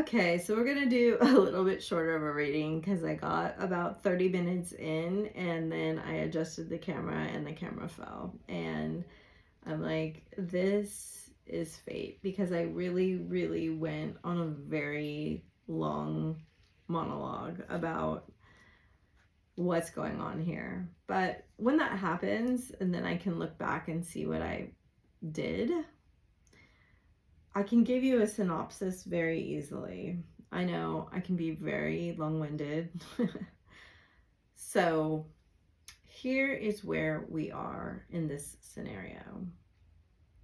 Okay, so we're gonna do a little bit shorter of a reading because I got about 30 minutes in and then I adjusted the camera and the camera fell. And I'm like, this is fate, because I really, really went on a very long monologue about what's going on here. But when that happens, and then I can look back and see what I did, I can give you a synopsis very easily. I know I can be very long-winded. So here is where we are in this scenario.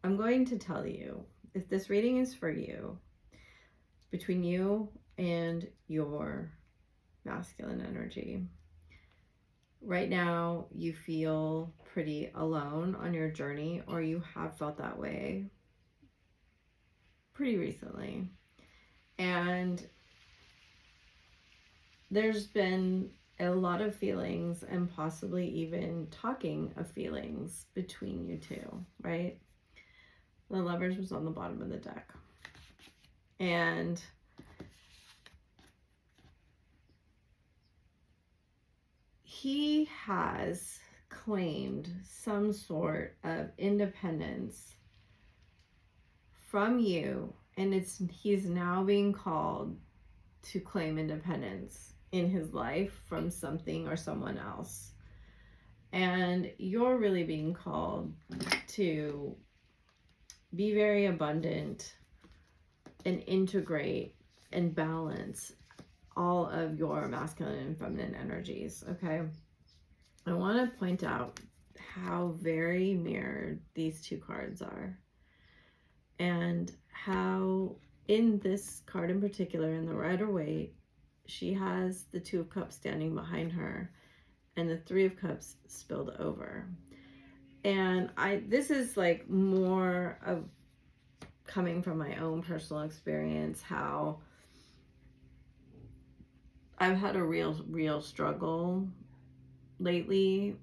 I'm going to tell you, if this reading is for you, between you and your masculine energy. Right now, you feel pretty alone on your journey, or you have felt that way pretty recently. And there's been a lot of feelings, and possibly even talking of feelings between you two, right? The Lovers was on the bottom of the deck. And he has claimed some sort of independence from you, and he's now being called to claim independence in his life from something or someone else. And you're really being called to be very abundant and integrate and balance all of your masculine and feminine energies, okay? I want to point out how very mirrored these two cards are, and how in this card in particular, in the Rider-Waite, she has the Two of Cups standing behind her and the Three of Cups spilled over. And this is like more of coming from my own personal experience, how I've had a real struggle lately,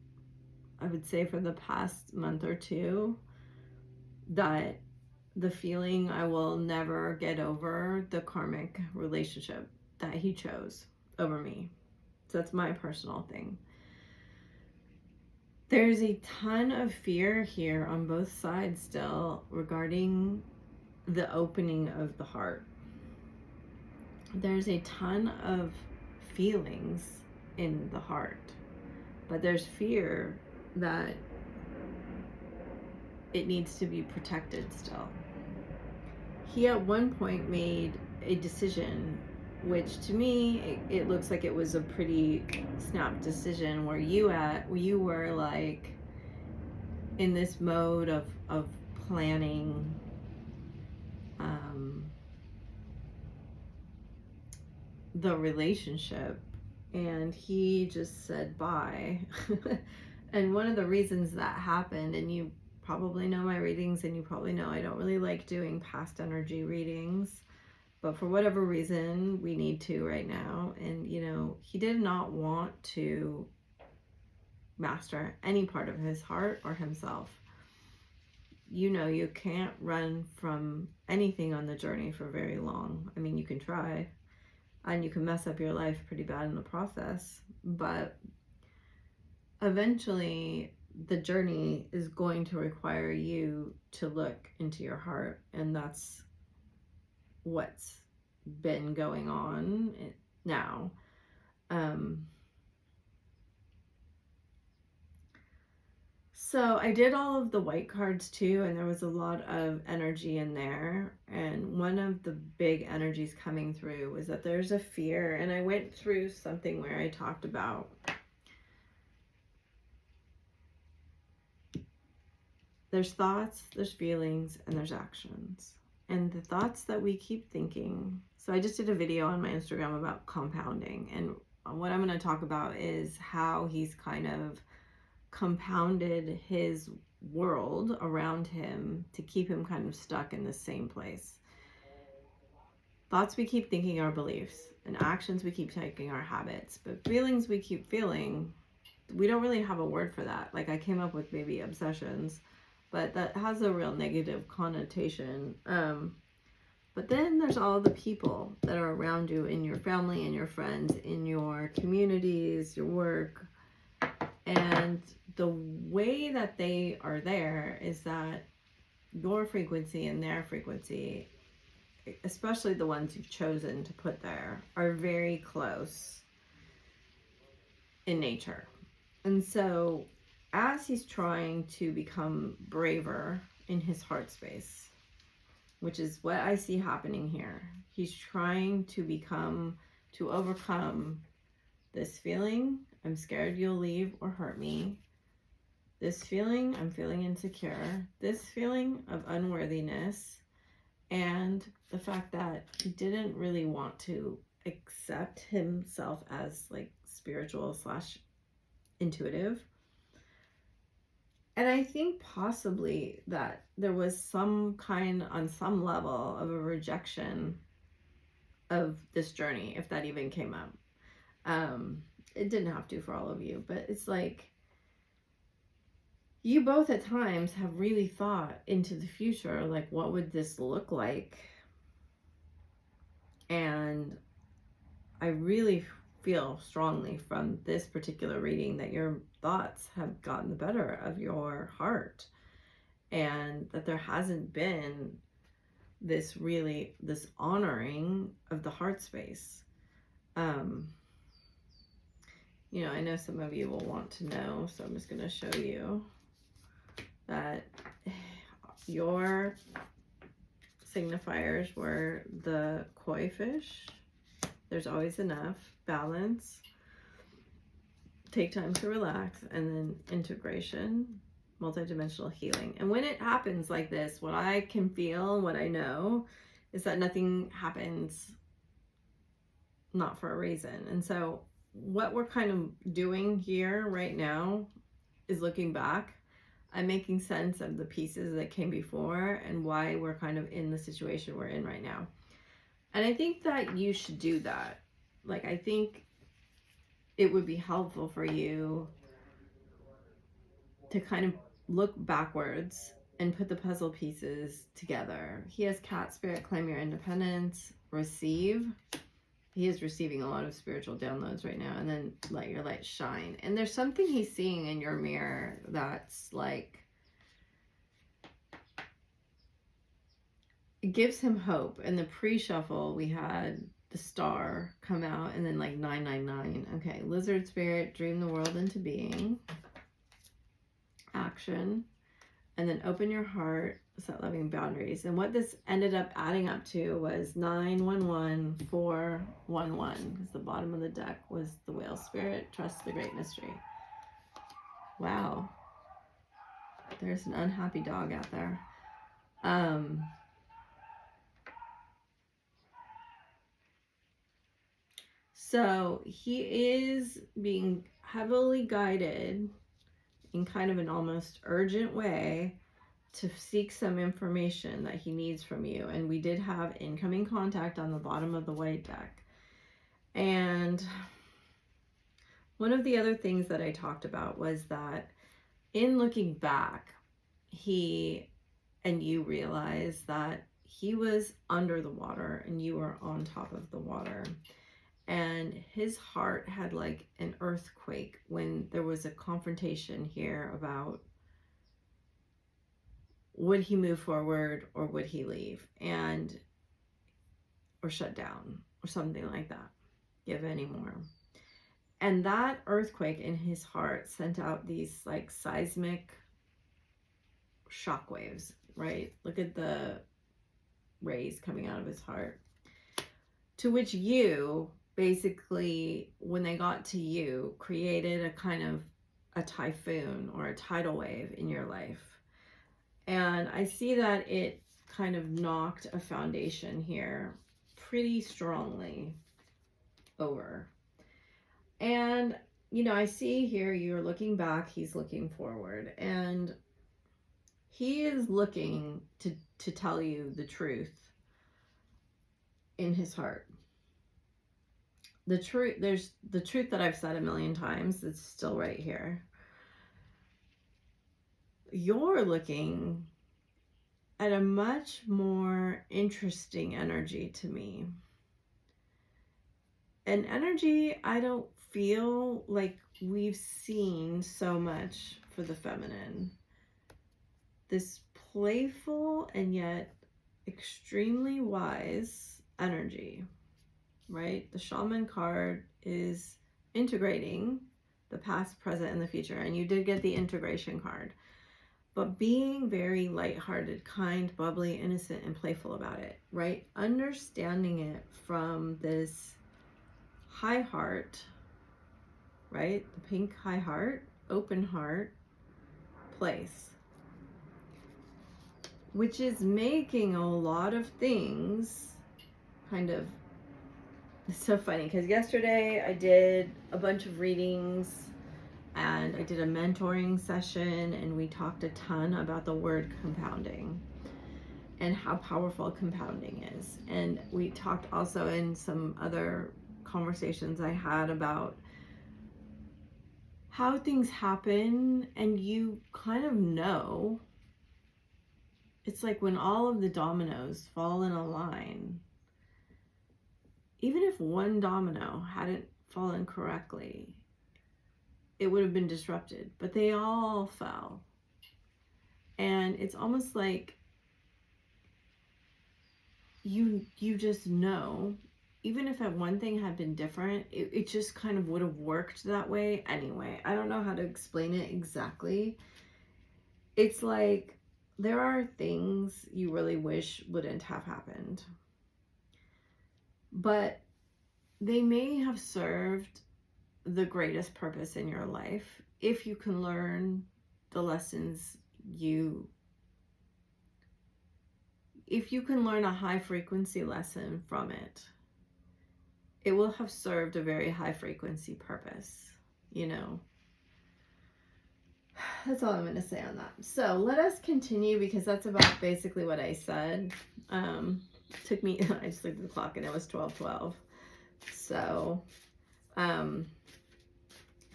I would say for the past month or two, that the feeling I will never get over the karmic relationship that he chose over me. So that's my personal thing. There's a ton of fear here on both sides still regarding the opening of the heart. There's a ton of feelings in the heart, but there's fear that it needs to be protected still. He at one point made a decision, which to me, it looks like it was a pretty snap decision, where you were like in this mode of planning the relationship, and he just said bye. And one of the reasons that happened, and you probably know my readings, and you probably know I don't really like doing past energy readings, but for whatever reason we need to right now. And you know, he did not want to master any part of his heart or himself. You know, you can't run from anything on the journey for very long. I mean, you can try, and you can mess up your life pretty bad in the process, but eventually the journey is going to require you to look into your heart, and that's what's been going on now. So I did all of the white cards too, and there was a lot of energy in there. And one of the big energies coming through was that there's a fear. And I went through something where I talked about there's thoughts, there's feelings, and there's actions. And the thoughts that we keep thinking. So I just did a video on my Instagram about compounding. And what I'm going to talk about is how he's kind of compounded his world around him to keep him kind of stuck in the same place. Thoughts we keep thinking are beliefs, and actions we keep taking are habits, but feelings we keep feeling, we don't really have a word for that. Like, I came up with maybe obsessions, but that has a real negative connotation. But then there's all the people that are around you, in your family and your friends, in your communities, your work. And the way that they are there is that your frequency and their frequency, especially the ones you've chosen to put there, are very close in nature. And so as he's trying to become braver in his heart space, which is what I see happening here, he's trying to overcome this feeling, I'm scared you'll leave or hurt me. This feeling, I'm feeling insecure. This feeling of unworthiness. And the fact that he didn't really want to accept himself as like spiritual / intuitive. And I think possibly that there was some kind, on some level, of a rejection of this journey, if that even came up. It didn't have to for all of you, but it's like you both at times have really thought into the future, like, what would this look like? And I really feel strongly from this particular reading that your thoughts have gotten the better of your heart, and that there hasn't been this honoring of the heart space. You know, I know some of you will want to know, so I'm just going to show you that your signifiers were the koi fish. There's always enough, balance, take time to relax, and then integration, multidimensional healing. And when it happens like this, what I can feel, what I know, is that nothing happens not for a reason. And so what we're kind of doing here right now is looking back. I'm making sense of the pieces that came before and why we're kind of in the situation we're in right now. And I think that you should do that. Like, I think it would be helpful for you to kind of look backwards and put the puzzle pieces together. He has cat spirit, claim your independence, receive. He is receiving a lot of spiritual downloads right now. And then let your light shine. And there's something he's seeing in your mirror that's like, it gives him hope. In the pre-shuffle, we had the star come out, and then like 999. Okay, lizard spirit, dream the world into being. Action. And then open your heart, set loving boundaries. And what this ended up adding up to was 911411, because the bottom of the deck was the whale spirit, trust the great mystery. Wow. There's an unhappy dog out there. So he is being heavily guided in kind of an almost urgent way to seek some information that he needs from you. And we did have incoming contact on the bottom of the white deck. And one of the other things that I talked about was that in looking back, he and you realize that he was under the water and you were on top of the water. And his heart had like an earthquake when there was a confrontation here about, would he move forward or would he leave, and or shut down or something like that, give anymore. And that earthquake in his heart sent out these like seismic shockwaves, right? Look at the rays coming out of his heart, to which you basically, when they got to you, created a kind of a typhoon or a tidal wave in your life. And I see that it kind of knocked a foundation here pretty strongly over. And, you know, I see here you're looking back, he's looking forward. And he is looking to tell you the truth in his heart. The truth, there's the truth that I've said a million times. It's still right here. You're looking at a much more interesting energy to me. An energy I don't feel like we've seen so much for the feminine. This playful and yet extremely wise energy, right? The shaman card is integrating the past, present, and the future. And you did get the integration card. But being very lighthearted, kind, bubbly, innocent, and playful about it, right? Understanding it from this high heart, right? The pink high heart, open heart place, which is making a lot of things kind of, it's so funny because yesterday I did a bunch of readings and I did a mentoring session, and we talked a ton about the word compounding and how powerful compounding is. And we talked also in some other conversations I had about how things happen and you kind of know. It's like when all of the dominoes fall in a line, even if one domino hadn't fallen correctly, it would have been disrupted, but they all fell. And it's almost like you just know, even if that one thing had been different, it just kind of would have worked that way anyway. I don't know how to explain it exactly. It's like there are things you really wish wouldn't have happened, but they may have served the greatest purpose in your life if you can learn the lessons if you can learn a high frequency lesson from it, it will have served a very high frequency purpose, you know. That's all I'm going to say on that. So let us continue, because that's about basically what I said. Took me, I just looked at the clock and it was 12:12. So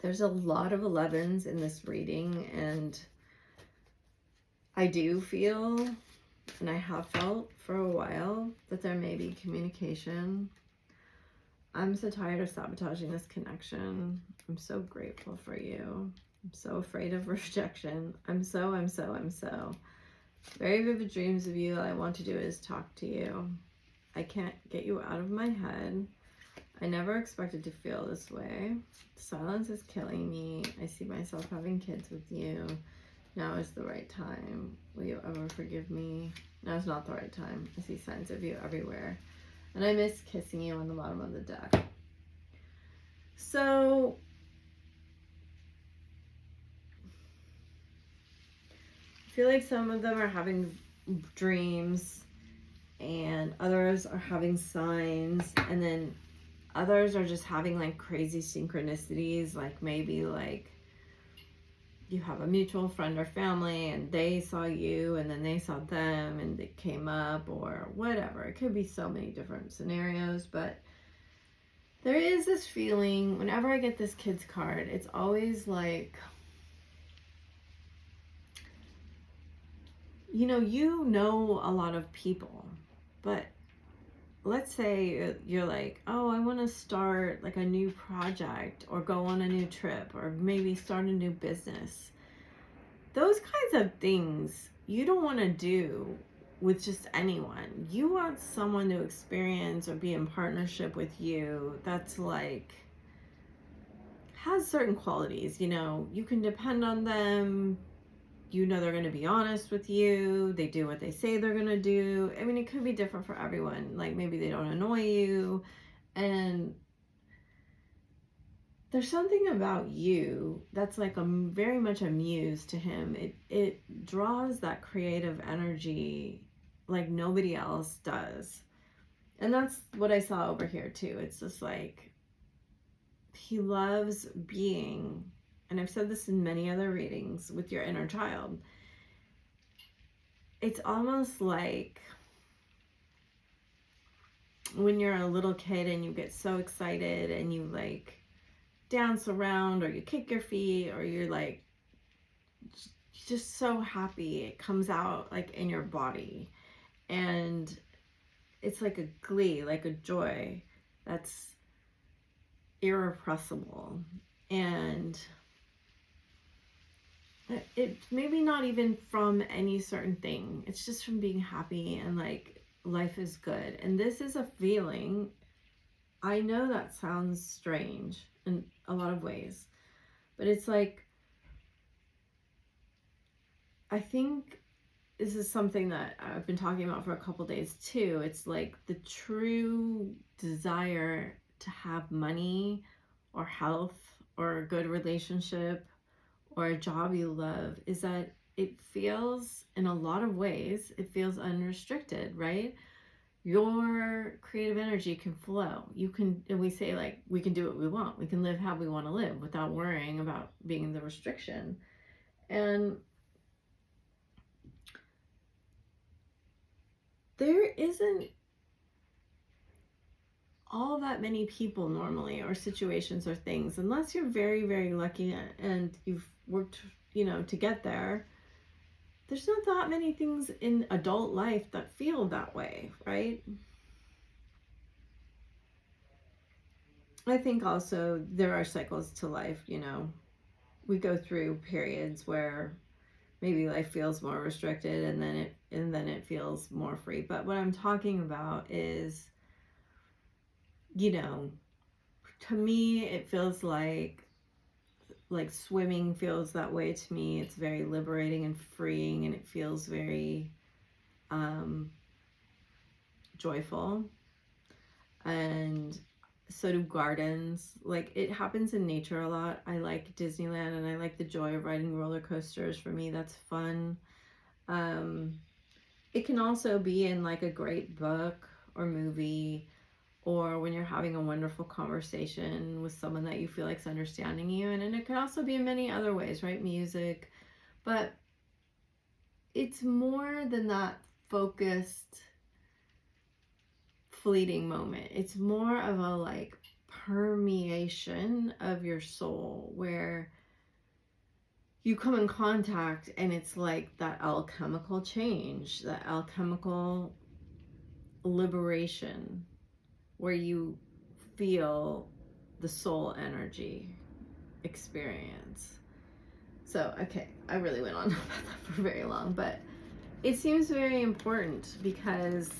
there's a lot of 11s in this reading, and I do feel, and I have felt for a while, that there may be communication. I'm so tired of sabotaging this connection. I'm so grateful for you. I'm so afraid of rejection. I'm so. Very vivid dreams of you. All I want to do is talk to you. I can't get you out of my head. I never expected to feel this way. Silence is killing me. I see myself having kids with you. Now is the right time. Will you ever forgive me? Now is not the right time. I see signs of you everywhere. And I miss kissing you on the bottom of the deck. So I feel like some of them are having dreams and others are having signs, and then others are just having like crazy synchronicities, like maybe like you have a mutual friend or family and they saw you and then they saw them and it came up, or whatever. It could be so many different scenarios, but there is this feeling whenever I get this kids card, it's always like, you know a lot of people, but let's say you're like, oh, I want to start like a new project or go on a new trip or maybe start a new business. Those kinds of things you don't want to do with just anyone. You want someone to experience or be in partnership with you that's like has certain qualities. You can depend on them. They're going to be honest with you. They do what they say they're going to do. I mean, it could be different for everyone. Like maybe they don't annoy you. And there's something about you that's like very much a muse to him. It draws that creative energy like nobody else does. And that's what I saw over here too. It's just like he loves being, and I've said this in many other readings, with your inner child. It's almost like when you're a little kid and you get so excited and you like dance around or you kick your feet or you're like, just so happy. It comes out like in your body, and it's like a glee, like a joy that's irrepressible. And it's maybe not even from any certain thing. It's just from being happy and like life is good. And this is a feeling. I know that sounds strange in a lot of ways, but it's like, I think this is something that I've been talking about for a couple days too. It's like the true desire to have money or health or a good relationship or a job you love is that it feels, in a lot of ways, it feels unrestricted, right? Your creative energy can flow. You can, and we say like, we can do what we want. We can live how we want to live without worrying about being in the restriction. And there isn't all that many people normally, or situations or things, unless you're very, very lucky and you've worked, to get there. There's not that many things in adult life that feel that way, right? I think also there are cycles to life, we go through periods where maybe life feels more restricted, and then it feels more free. But what I'm talking about is, to me it feels like swimming feels that way to me. It's very liberating and freeing, and it feels very joyful. And so do gardens. Like, it happens in nature a lot. I like Disneyland, and I like the joy of riding roller coasters. For me, that's fun. It can also be in like a great book or movie, or when you're having a wonderful conversation with someone that you feel like's understanding you. And it can also be in many other ways, right? Music. But it's more than that focused, fleeting moment. It's more of a like permeation of your soul, where you come in contact, and it's like that alchemical change, that alchemical liberation, where you feel the soul energy experience. So, okay, I really went on about that for very long, but it seems very important because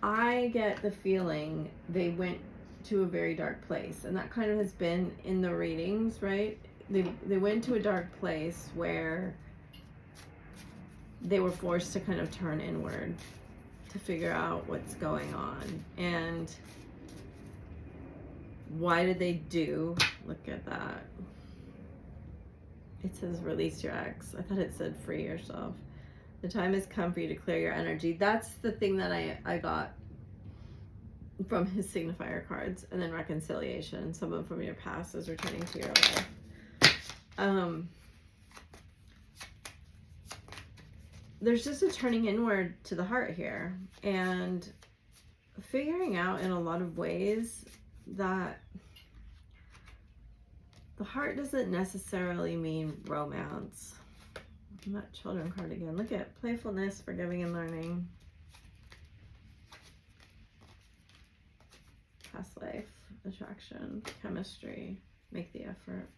I get the feeling they went to a very dark place, and that kind of has been in the readings, right? They went to a dark place where they were forced to kind of turn inward to figure out what's going on. And why did they do? Look at that. It says release your ex. I thought it said free yourself. The time has come for you to clear your energy. That's the thing that I got from his signifier cards. And then reconciliation. Someone from your past is returning to your life. There's just a turning inward to the heart here, and figuring out in a lot of ways that the heart doesn't necessarily mean romance. And that children card again. Look at playfulness, forgiving, and learning. Past life, attraction, chemistry, make the effort.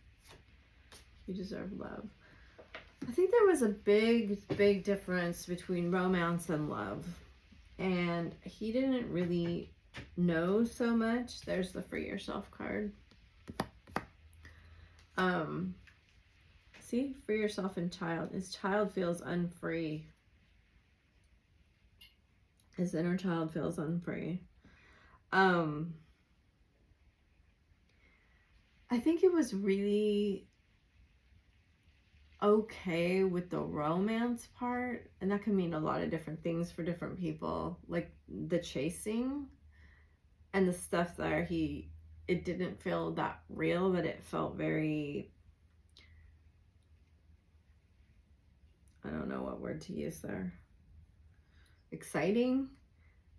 You deserve love. I think there was a big, big difference between romance and love. And he didn't really know so much. There's the free yourself card. See, free yourself and child. His child feels unfree. His inner child feels unfree. I think it was really okay with the romance part, and that can mean a lot of different things for different people, like the chasing and the stuff there. It didn't feel that real, but it felt very, I don't know what word to use there, exciting.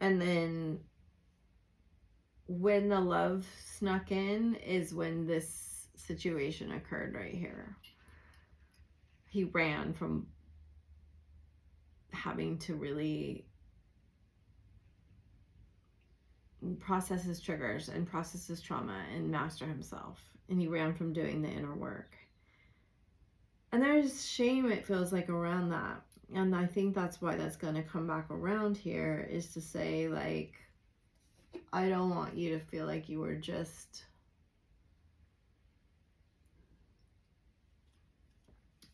And then when the love snuck in is when this situation occurred right here. He ran from having to really process his triggers and process his trauma and master himself. And he ran from doing the inner work. And there's shame, it feels like, around that. And I think that's why that's going to come back around here, is to say, like, I don't want you to feel like you were just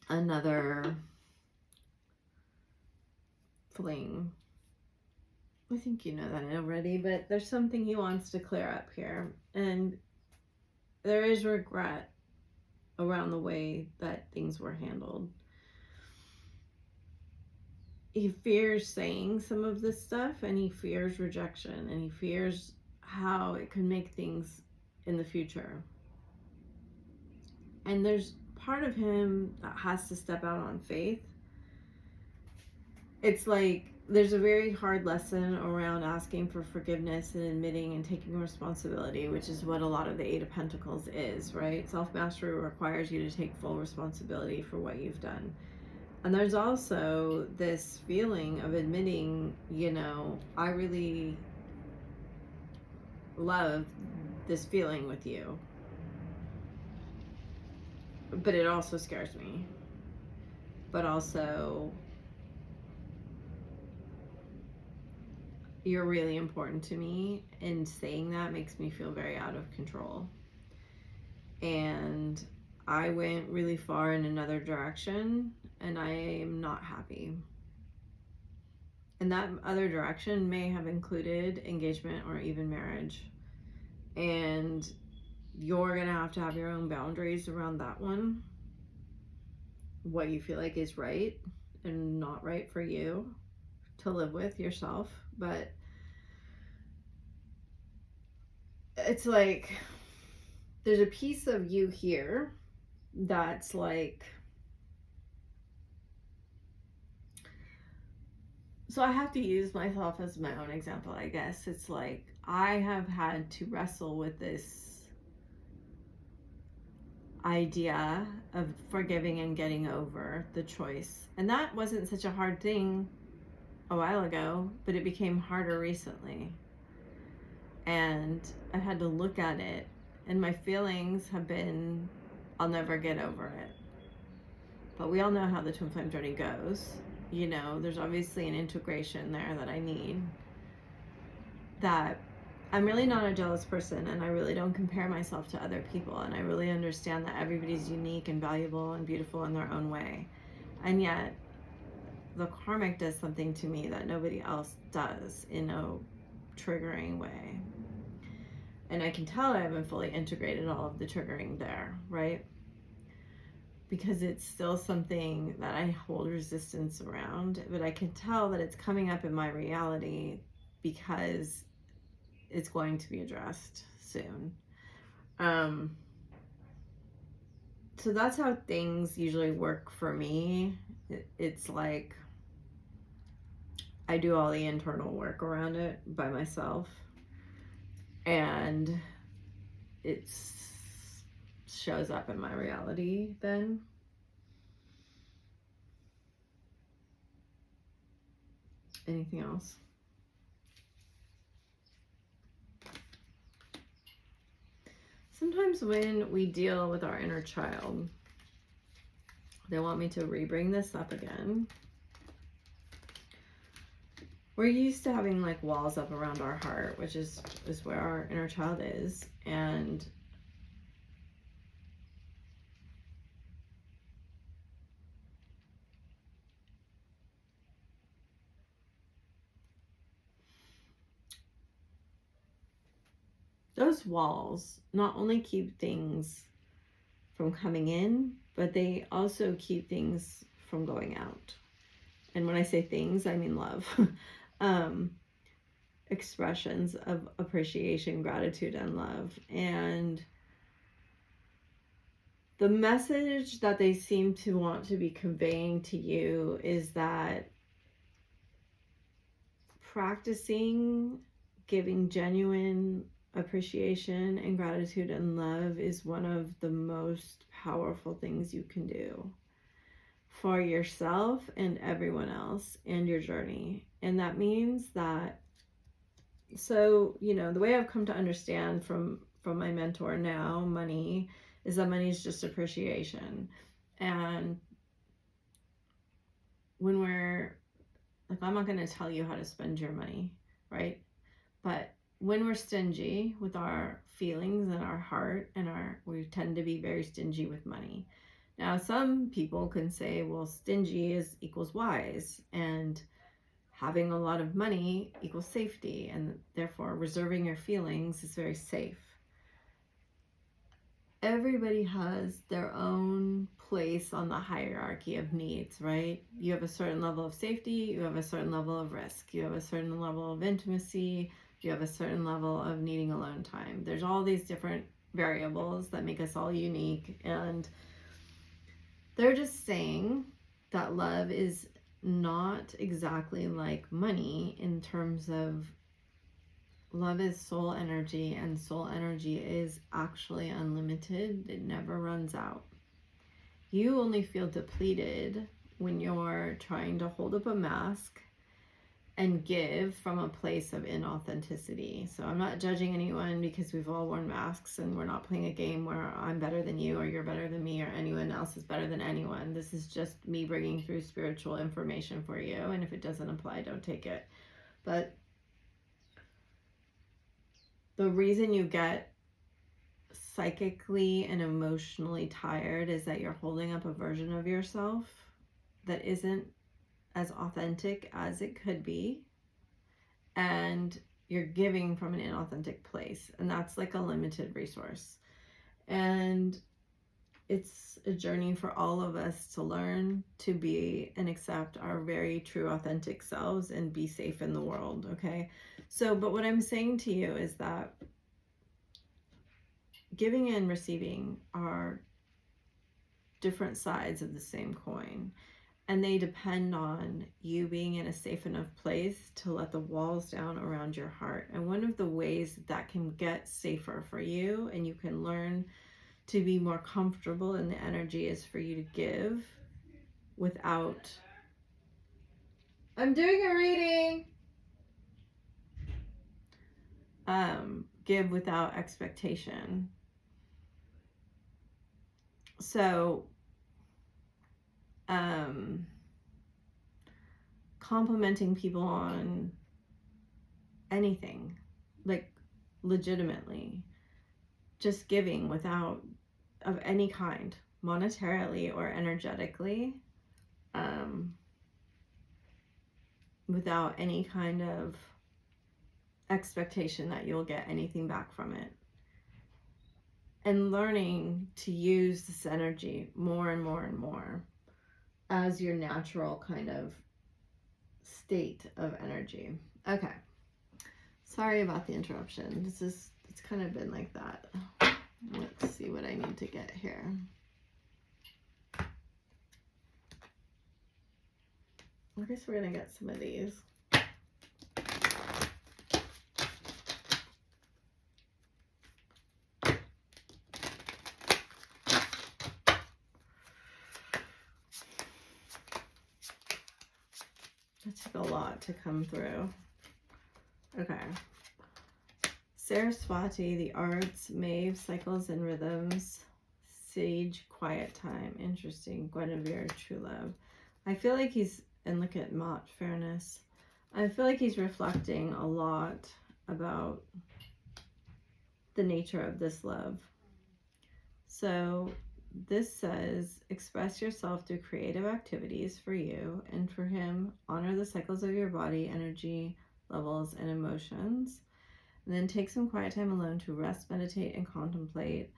another fling. I think you know that already, but there's something he wants to clear up here. And there is regret around the way that things were handled. He fears saying some of this stuff, and he fears rejection, and he fears how it could make things in the future. And there's part of him that has to step out on faith. It's like there's a very hard lesson around asking for forgiveness and admitting and taking responsibility, which is what a lot of the Eight of Pentacles is, right? Self-mastery requires you to take full responsibility for what you've done. And there's also this feeling of admitting, you know, I really love this feeling with you, but it also scares me. But also, you're really important to me, and saying that makes me feel very out of control. And I went really far in another direction, and I am not happy. And that other direction may have included engagement or even marriage. And you're going to have your own boundaries around that one. What you feel like is right and not right for you to live with yourself. But it's like there's a piece of you here that's like, so I have to use myself as my own example, I guess. It's like I have had to wrestle with this idea of forgiving and getting over the choice. And that wasn't such a hard thing a while ago, but it became harder recently. And I've had to look at it, and my feelings have been, I'll never get over it. But we all know how the twin flame journey goes. You know, there's obviously an integration there that I need. That I'm really not a jealous person, and I really don't compare myself to other people. And I really understand that everybody's unique and valuable and beautiful in their own way. And yet, the karmic does something to me that nobody else does in a triggering way. And I can tell I haven't fully integrated all of the triggering there, right? Because it's still something that I hold resistance around, but I can tell that it's coming up in my reality because it's going to be addressed soon. So that's how things usually work for me. It's like I do all the internal work around it by myself, and it shows up in my reality then. Anything else? Sometimes when we deal with our inner child, they want me to rebring this up again. We're used to having like walls up around our heart, which is where our inner child is. And those walls not only keep things from coming in, but they also keep things from going out. And when I say things, I mean love. Expressions of appreciation, gratitude, and love. And the message that they seem to want to be conveying to you is that practicing giving genuine appreciation and gratitude and love is one of the most powerful things you can do for yourself and everyone else and your journey. And that means that, so, you know, the way I've come to understand from my mentor now, money, is that money is just appreciation. And when we're, like, I'm not going to tell you how to spend your money, right? But when we're stingy with our feelings and our heart and we tend to be very stingy with money. Now, some people can say, well, stingy equals wise, and having a lot of money equals safety, and therefore reserving your feelings is very safe. Everybody has their own place on the hierarchy of needs, right? You have a certain level of safety, you have a certain level of risk, you have a certain level of intimacy, you have a certain level of needing alone time. There's all these different variables that make us all unique, and they're just saying that love is not exactly like money in terms of love is soul energy, and soul energy is actually unlimited. It never runs out. You only feel depleted when you're trying to hold up a mask and give from a place of inauthenticity. So I'm not judging anyone, because we've all worn masks, and we're not playing a game where I'm better than you or you're better than me or anyone else is better than anyone. This is just me bringing through spiritual information for you, and if it doesn't apply, don't take it. But the reason you get psychically and emotionally tired is that you're holding up a version of yourself that isn't as authentic as it could be, and you're giving from an inauthentic place, and that's like a limited resource. And it's a journey for all of us to learn to be and accept our very true authentic selves and be safe in the world. Okay, so but what I'm saying to you is that giving and receiving are different sides of the same coin, and they depend on you being in a safe enough place to let the walls down around your heart. And one of the ways that can get safer for you, and you can learn to be more comfortable in the energy, is for you to give without, I'm doing a reading, give without expectation. So complimenting people on anything, like legitimately, just giving without, of any kind, monetarily or energetically, without any kind of expectation that you'll get anything back from it. And learning to use this energy more and more and more as your natural kind of state of energy. Okay. Sorry about the interruption. It's kind of been like that. Let's see what I need to get here. I guess we're going to get some of these. It took a lot to come through. Okay. Saraswati, the arts, Maeve, cycles and rhythms, sage, quiet time. Interesting. Guinevere, true love. I feel like he's, and look at Mott, fairness. I feel like he's reflecting a lot about the nature of this love. So this says, express yourself through creative activities for you and for him. Honor the cycles of your body, energy, levels, and emotions. And then take some quiet time alone to rest, meditate, and contemplate.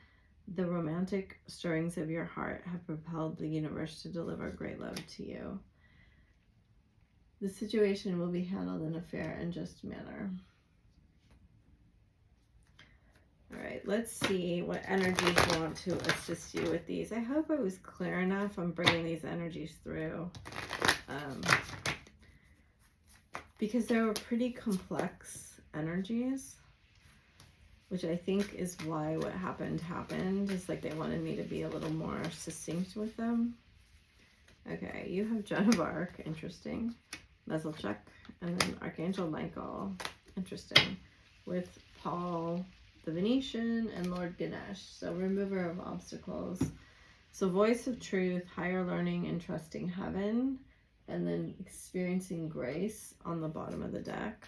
The romantic stirrings of your heart have propelled the universe to deliver great love to you. The situation will be handled in a fair and just manner. All right, let's see what energies want to assist you with these. I hope I was clear enough. I'm bringing these energies through because they were pretty complex energies. which I think is why what happened. It's like they wanted me to be a little more succinct with them. Okay, you have Joan of Arc, interesting. Mezelchuk, and then Archangel Michael, interesting. With Paul the Venetian and Lord Ganesh, so remover of obstacles. So voice of truth, higher learning and trusting heaven, and then experiencing grace on the bottom of the deck.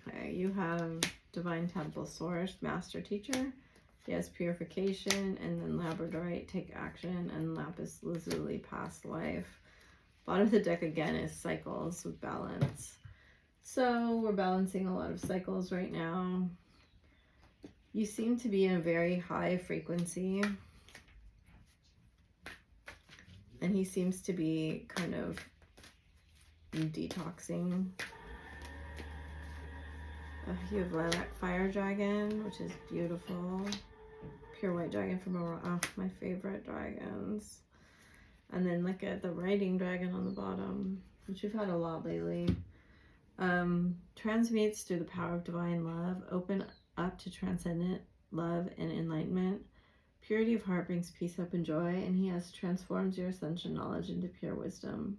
Okay, you have Divine Temple Source, Master Teacher. Yes, purification, and then Labradorite, take action, and Lapis Lazuli, past life. Bottom of the deck again is cycles with balance. So we're balancing a lot of cycles right now. You seem to be in a very high frequency. And he seems to be kind of detoxing. You have Lilac Fire Dragon, which is beautiful. Pure White Dragon from Aurora. Oh, my favorite dragons. And then look at the Riding Dragon on the bottom, which we've had a lot lately. Transmutes through the power of divine love. Open up to transcendent love and enlightenment. Purity of heart brings peace, hope, and joy. And he has transformed your ascension knowledge into pure wisdom.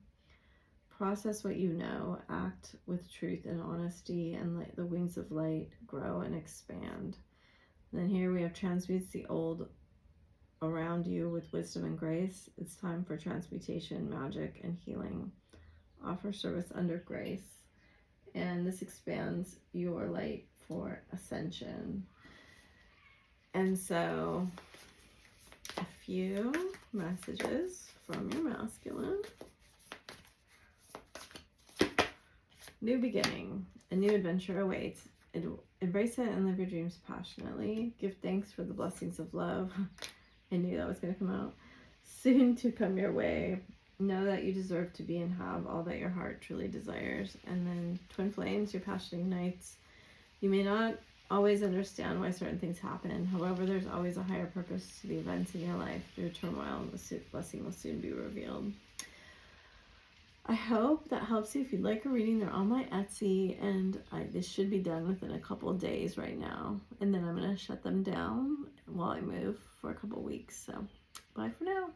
Process what you know, act with truth and honesty, and let the wings of light grow and expand. And then here we have transmutes the old around you with wisdom and grace. It's time for transmutation, magic, and healing. Offer service under grace. And this expands your light for ascension. And so, a few messages from your masculine. New beginning. A new adventure awaits. Embrace it and live your dreams passionately. Give thanks for the blessings of love. I knew that was going to come out. Soon to come your way. Know that you deserve to be and have all that your heart truly desires. And then twin flames, your passion ignites. You may not always understand why certain things happen. However, there's always a higher purpose to the events in your life. Through turmoil, the blessing will soon be revealed. I hope that helps you. If you'd like a reading, they're on my Etsy, and this should be done within a couple of days right now. And then I'm going to shut them down while I move for a couple of weeks. So bye for now.